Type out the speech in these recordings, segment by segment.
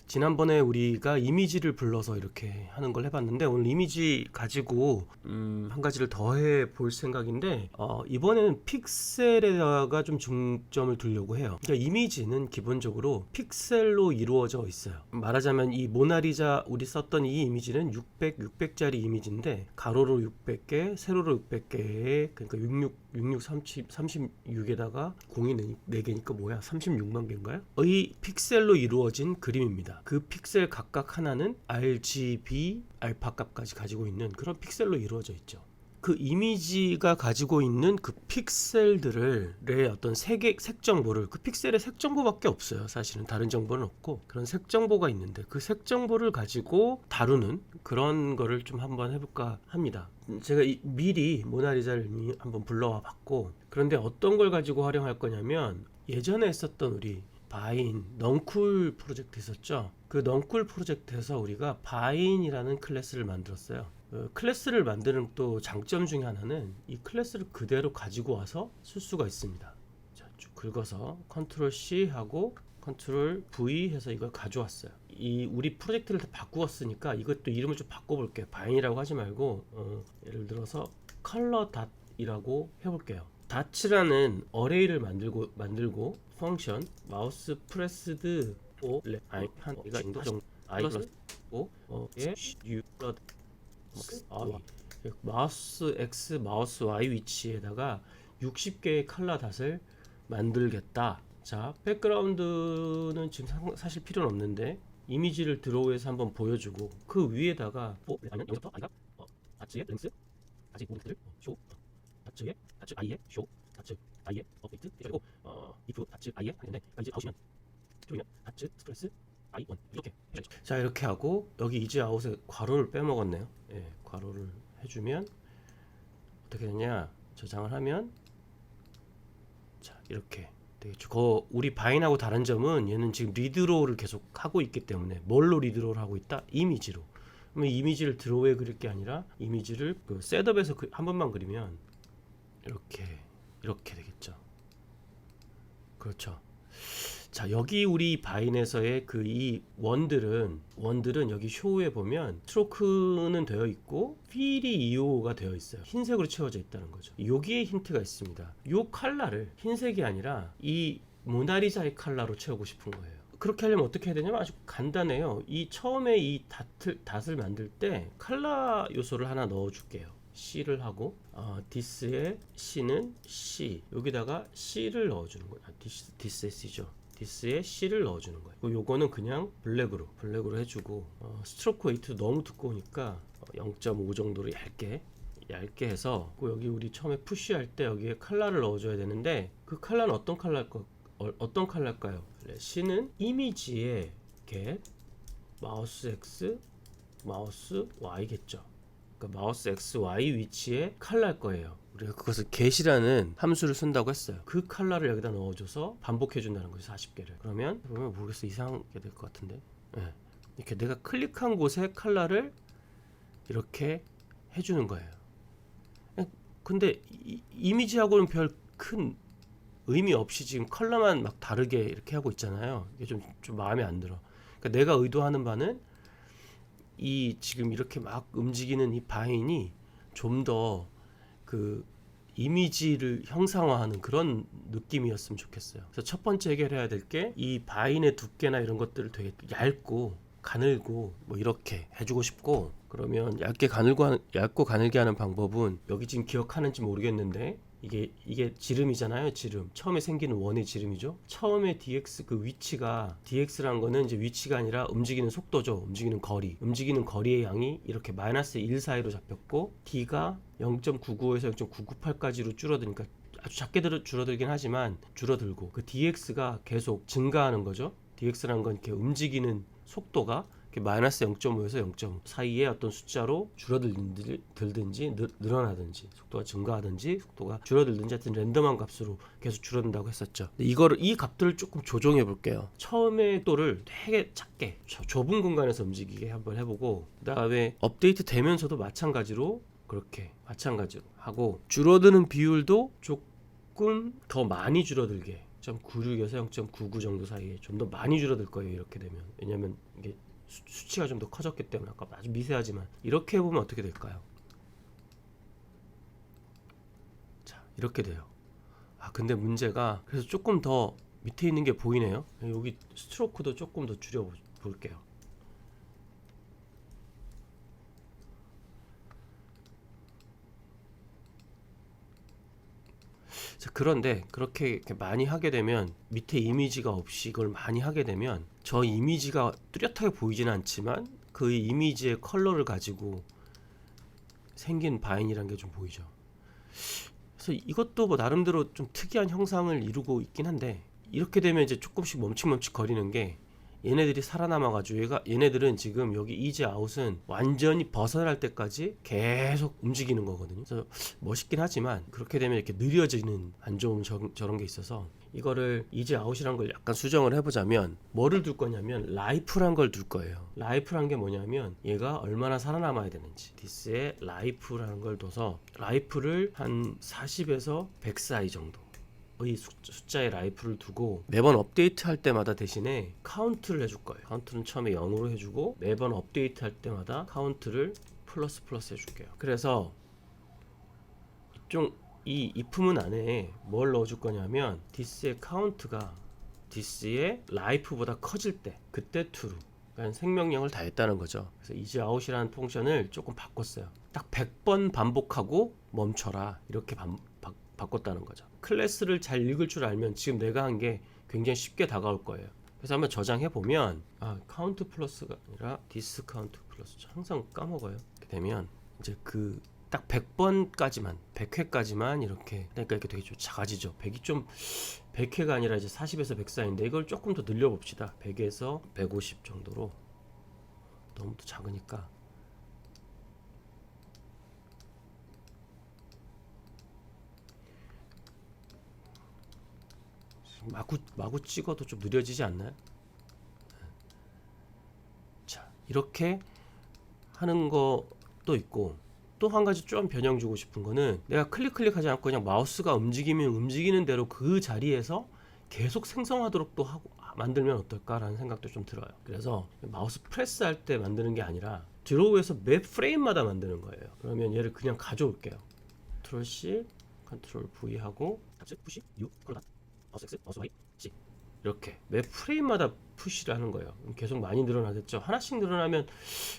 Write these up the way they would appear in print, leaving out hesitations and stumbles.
지난번에 우리가 이미지를 불러서 이렇게 하는 걸 해봤는데, 오늘 이미지 가지고 한 가지를 더 해 볼 생각인데, 이번에는 픽셀에다가 좀 중점을 두려고 해요. 그러니까 이미지는 기본적으로 픽셀로 이루어져 있어요. 말하자면 이 모나리자 우리 썼던 이 이미지는 600짜리 이미지인데, 가로로 600개, 세로로 600개에, 그러니까 36에다가 공이 4개니까 뭐야? 36만 개인가요? 의 픽셀로 이루어진 그림입니다. 그 픽셀 각각 하나는 RGB 알파 값까지 가지고 있는 그런 픽셀로 이루어져 있죠. 그 이미지가 가지고 있는 그 픽셀들의 어떤 색 정보를, 그 픽셀의 색 정보밖에 없어요. 사실은 다른 정보는 없고, 그런 색 정보가 있는데 그 색 정보를 가지고 다루는 그런 거를 좀 한번 해볼까 합니다. 제가 미리 모나리자를 한번 불러와 봤고, 그런데 어떤 걸 가지고 활용할 거냐면, 예전에 했었던 우리 바인 넝쿨 프로젝트 있었죠. 그 넝쿨 프로젝트에서 우리가 바인이라는 클래스를 만들었어요. 클래스를 만드는 또 장점 중에 하나는 이 클래스를 그대로 가지고 와서 쓸 수가 있습니다. 자, 쭉 긁어서 컨트롤 C 하고 컨트롤 V 해서 이걸 가져왔어요. 이 우리 프로젝트를 다 바꾸었으니까 이것도 이름을 좀 바꿔볼게요. 바인이라고 하지 말고 예를 들어서 컬러 닷이라고 해볼게요. 닷이라는 어레이를 만들고 펑션 마우스 프레스드 오 아이 한 이가 정도 아이 플러스 오예 유 마우스 X, 마우스 Y 위치에다가 60개의 컬러 닷을 만들겠다. 자, 백그라운드는 지금 사실 필요는 없는데 이미지를 드로우해서 한번 보여주고, 그 위에다가 아니면 여기서부터 아이가 닷의 랭스, 닷의 모드를 쇼, 닷의 I의 쇼, 닷의 I의 업데이트 그리고 if 닷의 I의 하는데, 이제 보시면 닷의 스프레스 I1 이렇게. 자, 이렇게 하고 여기 이지 아웃에 괄호를 빼먹었네요. 예, 괄호를 해주면 어떻게 되냐, 저장을 하면 자 이렇게 되겠죠. 우리 바인하고 다른 점은 얘는 지금 리드로우를 계속 하고 있기 때문에, 뭘로 리드로우를 하고 있다? 이미지로. 그러면 이미지를 드로우에 그릴 게 아니라 이미지를 그 셋업에서 한 번만 그리면 이렇게 되겠죠. 그렇죠. 자, 여기 우리 바인에서의 그 이 원들은 여기 쇼에 보면 스트로크는 되어 있고 필이 EO가 되어 있어요. 흰색으로 채워져 있다는 거죠. 여기에 힌트가 있습니다. 이 컬러를 흰색이 아니라 이 모나리자의 컬러로 채우고 싶은 거예요. 그렇게 하려면 어떻게 해야 되냐면 아주 간단해요. 이 처음에 이 닷을 만들 때 컬러 요소를 하나 넣어 줄게요. C를 하고 this의 C는 C, 여기다가 C를 넣어주는 거예요. this의 C죠. this의 C를 넣어주는 거예요. 요거는 그냥 블랙으로 해주고, 스트로크 웨이트 너무 두꺼우니까 0.5 정도로 얇게 해서, 여기 우리 처음에 푸시할 때 여기에 컬러를 넣어줘야 되는데, 그 컬러는 어떤 컬러일까요? C는 이미지의 겟 마우스 X 마우스 Y겠죠. 그러니까 마우스 X, Y 위치에 컬러일 거예요. 우리가 그것을 get이라는 함수를 쓴다고 했어요. 그 컬러를 여기다 넣어줘서 반복해 준다는 거죠. 40개를. 그러면 모르겠어, 이상하게 될 것 같은데. 네. 이렇게 내가 클릭한 곳에 컬러를 이렇게 해주는 거예요. 근데 이미지하고는 별 큰 의미 없이 지금 컬러만 막 다르게 이렇게 하고 있잖아요. 이게 좀 마음에 안 들어. 그러니까 내가 의도하는 바는 이 지금 이렇게 막 움직이는 이 바인이 좀 더 그 이미지를 형상화하는 그런 느낌이었으면 좋겠어요. 그래서 첫 번째 해결해야 될 게, 이 바인의 두께나 이런 것들을 되게 얇고 가늘고 뭐 이렇게 해주고 싶고, 그러면 얇고 가늘게 하는 방법은 여기 지금 기억하는지 모르겠는데, 이게 지름이잖아요. 지름. 처음에 생기는 원의 지름이죠. 처음에 dx 그 위치가, dx라는 거는 이제 위치가 아니라 움직이는 속도죠. 움직이는 거리의 양이 이렇게 -1 사이로 잡혔고, d가 0.995에서 0.998까지로 줄어드니까 아주 작게 줄어들긴 하지만 줄어들고, 그 dx가 계속 증가하는 거죠. dx라는 건 이렇게 움직이는 속도가 -0.5에서 0.5 사이의 어떤 숫자로 줄어들든지 늘어나든지, 속도가 증가하든지 속도가 줄어들든지, 하여튼 랜덤한 값으로 계속 줄어든다고 했었죠. 이 값들을 조금 조정해 볼게요. 처음에 속도를 되게 작게 좁은 공간에서 움직이게 한번 해보고, 그 다음에 업데이트 되면서도 마찬가지로 하고, 줄어드는 비율도 조금 더 많이 줄어들게 0.96에서 0.99 정도 사이에 좀 더 많이 줄어들 거예요. 이렇게 되면. 왜냐면 이게 수치가 좀 더 커졌기 때문에. 아까 아주 미세하지만 이렇게 해보면 어떻게 될까요? 자, 이렇게 돼요. 근데 문제가 그래서 조금 더 밑에 있는 게 보이네요. 여기 스트로크도 조금 더 줄여 볼게요. 자, 그런데 그렇게 이렇게 많이 하게 되면 밑에 이미지가 없이 이걸 많이 하게 되면 저 이미지가 뚜렷하게 보이지는 않지만 그 이미지의 컬러를 가지고 생긴 바인이라는 게 좀 보이죠. 그래서 이것도 뭐 나름대로 좀 특이한 형상을 이루고 있긴 한데 이렇게 되면 이제 조금씩 멈칫멈칫 거리는 게 얘네들이 살아남아가지고 얘네들은 지금 여기 이지 아웃은 완전히 벗어날 때까지 계속 움직이는 거거든요. 그래서 멋있긴 하지만 그렇게 되면 이렇게 느려지는 안 좋은 저런 게 있어서 이거를 이지 아웃이란 걸 약간 수정을 해보자면 뭐를 둘 거냐면 라이프란 걸 둘 거예요. 라이프란 게 뭐냐면 얘가 얼마나 살아남아야 되는지 디스에 라이프라는 걸 둬서 라이프를 한 40에서 100 사이 정도 이 숫자의 라이프를 두고 매번 업데이트 할 때마다 대신에 카운트를 해줄 거예요. 카운트는 처음에 0으로 해주고 매번 업데이트 할 때마다 카운트를 플러스 해줄게요. 그래서 이 if문 안에 뭘 넣어줄 거냐면 디스의 카운트가 디스의 라이프보다 커질 때 그때 true, 그러니까 생명력을 다했다는 거죠. 그래서 iseout이라는 펑션을 조금 바꿨어요. 딱 100번 반복하고 멈춰라 이렇게 바꿨다는 거죠. 클래스를 잘 읽을 줄 알면 지금 내가 한 게 굉장히 쉽게 다가올 거예요. 그래서 한번 저장해 보면 카운트 플러스가 아니라 디스 카운트 플러스, 항상 까먹어요. 이렇게 되면 이제 그 딱 100번까지만 100회까지만 이렇게, 그러니까 이렇게 되게 좀 작아지죠. 100이 좀 100회가 아니라 이제 40에서 100 사이인데 이걸 조금 더 늘려 봅시다. 100에서 150 정도로. 너무 또 작으니까 마구 찍어도 좀 느려지지 않나요? 자, 이렇게 하는 것도 있고, 또 한 가지 좀 변형 주고 싶은 거는 내가 클릭하지 않고 그냥 마우스가 움직이면 움직이는 대로 그 자리에서 계속 생성하도록 또 하고 만들면 어떨까라는 생각도 좀 들어요. 그래서 마우스 프레스 할 때 만드는 게 아니라 드로우에서 매 프레임마다 만드는 거예요. 그러면 얘를 그냥 가져올게요. 컨트롤 C, 컨트롤 V 하고 탑스 푸시 U 콜라 마우스 X 마우스 Y C 이렇게 매 프레임마다 푸시를 하는 거예요. 계속 많이 늘어나겠죠. 하나씩 늘어나면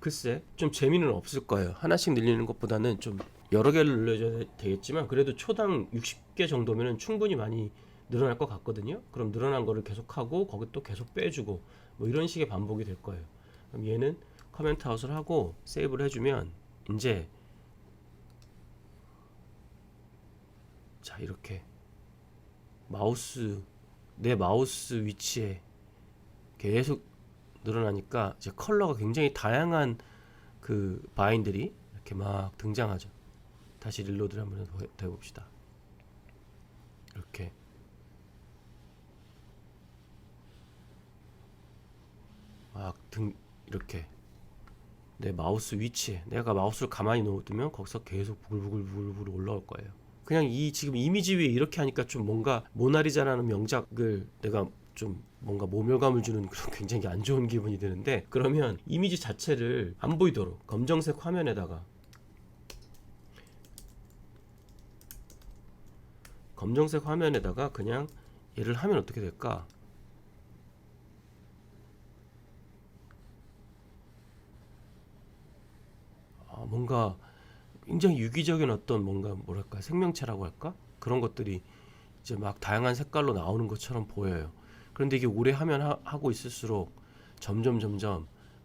글쎄 좀 재미는 없을 거예요. 하나씩 늘리는 것보다는 좀 여러 개를 늘려줘야 되겠지만 그래도 초당 60개 정도면 충분히 많이 늘어날 것 같거든요. 그럼 늘어난 거를 계속하고 거기 또 계속 빼주고 뭐 이런 식의 반복이 될 거예요. 그럼 얘는 커멘트 아웃을 하고 세이브를 해주면 이제 자 이렇게 내 마우스 위치에 계속 늘어나니까 이제 컬러가 굉장히 다양한 그 바인들이 이렇게 막 등장하죠. 다시 릴로드를 한번 더 해봅시다. 이렇게 이렇게 내 마우스 위치에 내가 마우스를 가만히 놓으면 거기서 계속 부글부글 올라올 거예요. 그냥 지금 이미지 위에 이렇게 하니까 좀 뭔가 모나리자라는 명작을 내가 좀 뭔가 모멸감을 주는 그런 굉장히 안 좋은 기분이 드는데, 그러면 이미지 자체를 안 보이도록 검정색 화면에다가 그냥 얘를 하면 어떻게 될까? 뭔가 굉장히 유기적인 어떤 뭔가 뭐랄까 생명체라고 할까? 그런 것들이 이제 막 다양한 색깔로 나오는 것처럼 보여요. 그런데 이게 오래 하고 있을수록 점점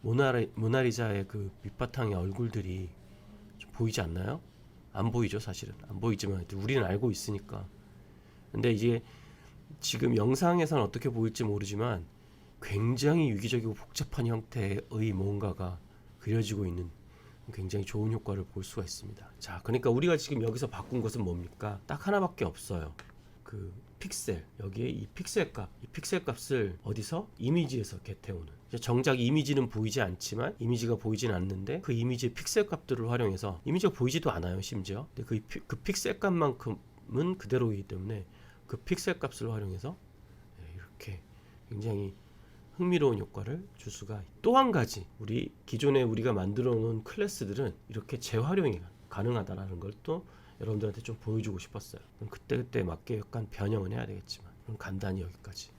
모나리자의 그 밑바탕의 얼굴들이 좀 보이지 않나요? 안 보이죠, 사실은. 안 보이지만 우리는 알고 있으니까. 근데 이게 지금 영상에서는 어떻게 보일지 모르지만 굉장히 유기적이고 복잡한 형태의 뭔가가 그려지고 있는 굉장히 좋은 효과를 볼 수가 있습니다. 자, 그러니까 우리가 지금 여기서 바꾼 것은 뭡니까? 딱 하나밖에 없어요. 그 픽셀, 여기에 이 픽셀 값을 어디서? 이미지에서 get해오는. 정작 이미지는 보이지 않지만, 이미지가 보이진 않는데 그 이미지의 픽셀 값들을 활용해서, 이미지가 보이지도 않아요 심지어. 근데 그 픽셀 값만큼은 그대로이기 때문에 그 픽셀 값을 활용해서 이렇게 굉장히 흥미로운 효과를 줄 수가. 또 한 가지, 우리 기존에 우리가 만들어 놓은 클래스들은 이렇게 재활용이 가능하다라는 걸 또 여러분들한테 좀 보여주고 싶었어요. 그럼 그때그때 맞게 약간 변형은 해야 되겠지만, 그럼 간단히 여기까지.